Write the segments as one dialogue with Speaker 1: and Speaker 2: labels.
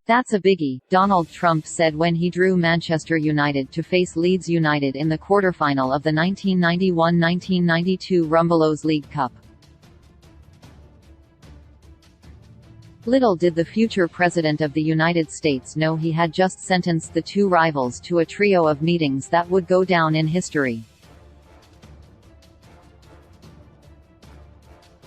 Speaker 1: "That's a biggie," Donald Trump said when he drew Manchester United to face Leeds United in the quarter-final of the 1991–1992 Rumbelows League Cup. Little did the future President of the United States know he had just sentenced the two rivals to a trio of meetings that would go down in history.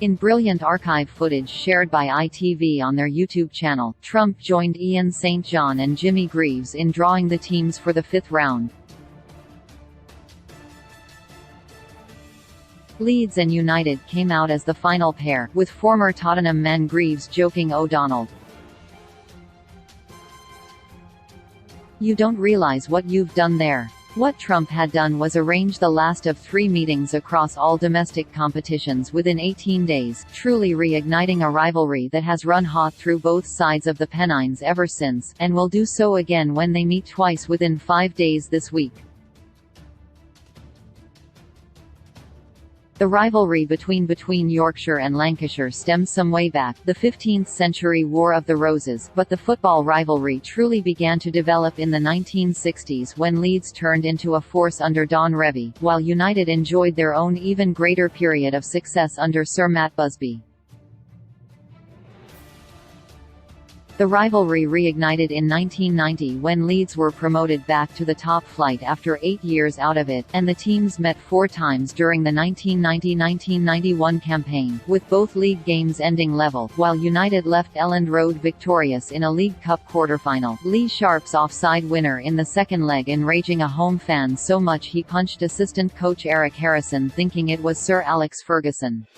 Speaker 1: In brilliant archive footage shared by ITV on their YouTube channel, Trump joined Ian St. John and Jimmy Greaves in drawing the teams for the fifth round. Leeds and United came out as the final pair, with former Tottenham man Greaves joking, "Oh Donald, you don't realise what you've done there." What Trump had done was arrange the last of 3 meetings across all domestic competitions within 18 days, truly reigniting a rivalry that has run hot through both sides of the Pennines ever since, and will do so again when they meet twice within 5 days this week. The rivalry between Yorkshire and Lancashire stems some way back, the 15th-century War of the Roses, but the football rivalry truly began to develop in the 1960s when Leeds turned into a force under Don Revie, while United enjoyed their own even greater period of success under Sir Matt Busby. The rivalry reignited in 1990 when Leeds were promoted back to the top flight after 8 years out of it, and the teams met 4 times during the 1990–1991 campaign, with both league games ending level, while United left Elland Road victorious in a League Cup quarter-final. Lee Sharp's offside winner in the second leg enraging a home fan so much he punched assistant coach Eric Harrison thinking it was Sir Alex Ferguson.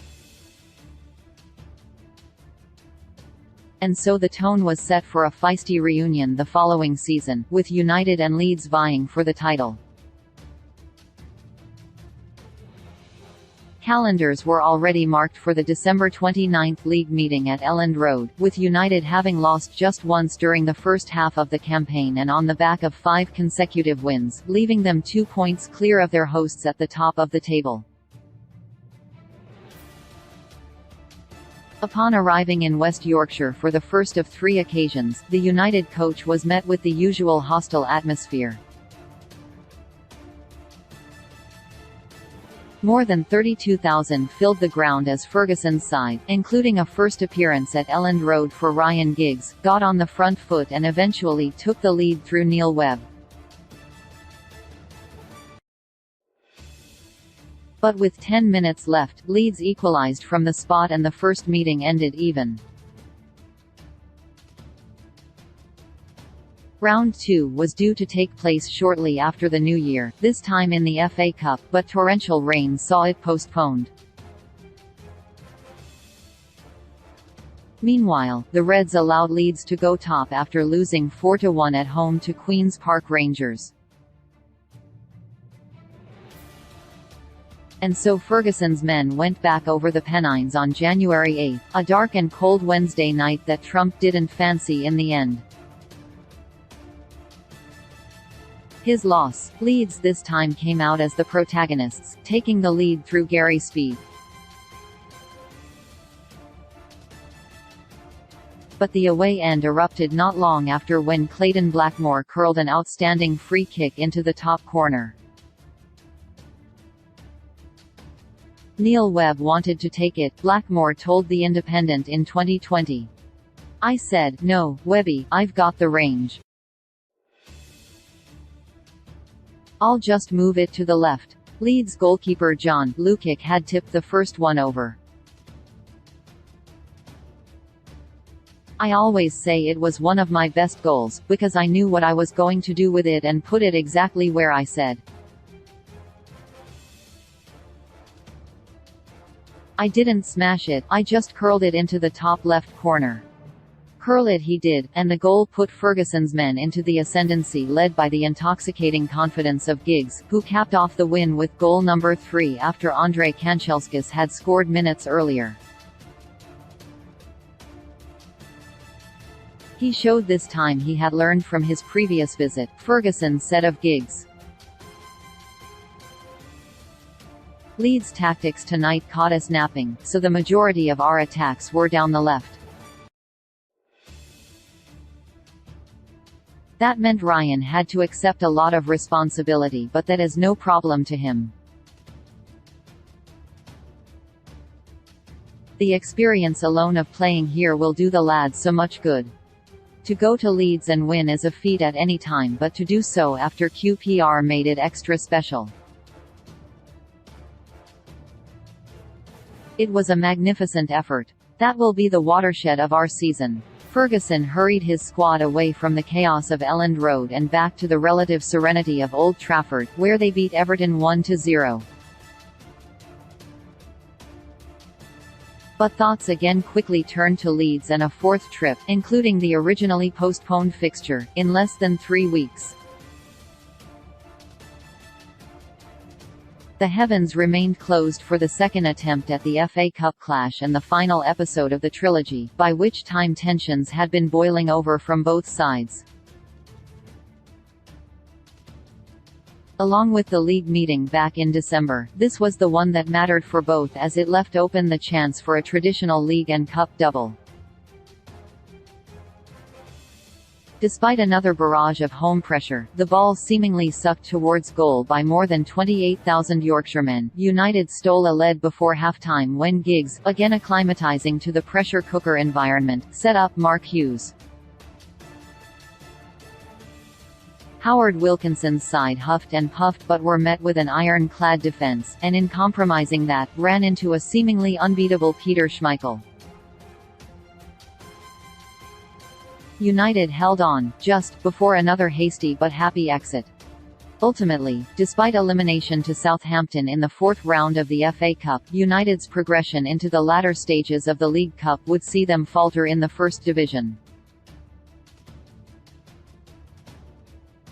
Speaker 1: And so the tone was set for a feisty reunion the following season, with United and Leeds vying for the title. Calendars were already marked for the December 29th league meeting at Elland Road, with United having lost just once during the first half of the campaign and on the back of 5 consecutive wins, leaving them 2 points clear of their hosts at the top of the table. Upon arriving in West Yorkshire for the first of 3 occasions, the United coach was met with the usual hostile atmosphere. More than 32,000 filled the ground as Ferguson's side, including a first appearance at Elland Road for Ryan Giggs, got on the front foot and eventually took the lead through Neil Webb. But with 10 minutes left, Leeds equalised from the spot and the first meeting ended even. Round 2 was due to take place shortly after the New Year, this time in the FA Cup, but torrential rain saw it postponed. Meanwhile, the Reds allowed Leeds to go top after losing 4–1 at home to Queen's Park Rangers. And so Ferguson's men went back over the Pennines on January 8, a dark and cold Wednesday night that Trump didn't fancy in the end. His loss. Leeds this time came out as the protagonists, taking the lead through Gary Speed. But the away end erupted not long after when Clayton Blackmore curled an outstanding free kick into the top corner. Neil Webb wanted to take it, Blackmore told The Independent in 2020. "I said, no, Webby, I've got the range. I'll just move it to the left." Leeds goalkeeper John Lukic had tipped the first one over. "I always say it was one of my best goals, because I knew what I was going to do with it and put it exactly where I said. I didn't smash it, I just curled it into the top left corner." Curl it he did, and the goal put Ferguson's men into the ascendancy led by the intoxicating confidence of Giggs, who capped off the win with goal number 3 after Andrei Kanchelskis had scored minutes earlier. He showed this time he had learned from his previous visit, Ferguson said of Giggs. "Leeds' tactics tonight caught us napping, so the majority of our attacks were down the left. That meant Ryan had to accept a lot of responsibility, but that is no problem to him. The experience alone of playing here will do the lads so much good. To go to Leeds and win is a feat at any time, but to do so after QPR made it extra special. It was a magnificent effort. That will be the watershed of our season. Ferguson hurried his squad away from the chaos of Elland Road and back to the relative serenity of Old Trafford, where they beat Everton 1-0. But thoughts again quickly turned to Leeds and a fourth trip, including the originally postponed fixture, in less than 3 weeks. The heavens remained closed for the second attempt at the FA Cup clash and the final episode of the trilogy, by which time tensions had been boiling over from both sides. Along with the league meeting back in December, this was the one that mattered for both, as it left open the chance for a traditional league and cup double. Despite another barrage of home pressure, the ball seemingly sucked towards goal by more than 28,000 Yorkshiremen, United stole a lead before half-time when Giggs, again acclimatising to the pressure cooker environment, set up Mark Hughes. Howard Wilkinson's side huffed and puffed but were met with an iron-clad defence, and in compromising that, ran into a seemingly unbeatable Peter Schmeichel. United held on, just before another hasty but happy exit. Ultimately, despite elimination to Southampton in the fourth round of the FA Cup, United's progression into the latter stages of the League Cup would see them falter in the First Division.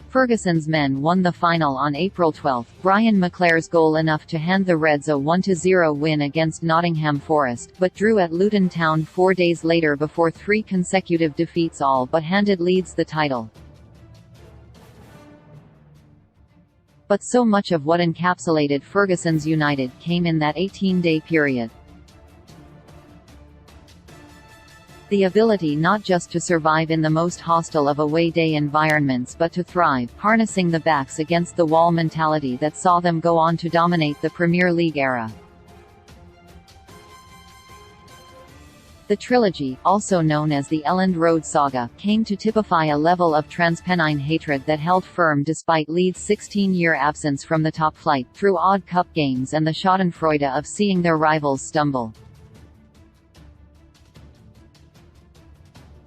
Speaker 1: Ferguson's men won the final on April 12, Brian McClare's goal enough to hand the Reds a 1-0 win against Nottingham Forest, but drew at Luton Town 4 days later before 3 consecutive defeats all but handed Leeds the title. But so much of what encapsulated Ferguson's United came in that 18-day period. The ability not just to survive in the most hostile of away day environments but to thrive, harnessing the backs against the wall mentality that saw them go on to dominate the Premier League era. The trilogy, also known as the Elland Road Saga, came to typify a level of transpennine hatred that held firm despite Leeds' 16-year absence from the top flight, through odd cup games and the schadenfreude of seeing their rivals stumble.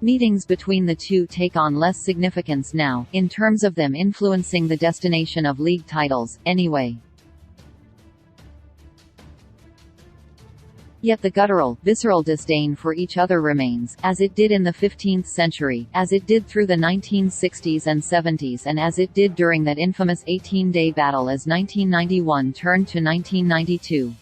Speaker 1: Meetings between the two take on less significance now, in terms of them influencing the destination of league titles, anyway. Yet the guttural, visceral disdain for each other remains, as it did in the 15th century, as it did through the 1960s and 70s, and as it did during that infamous 18-day battle as 1991 turned to 1992.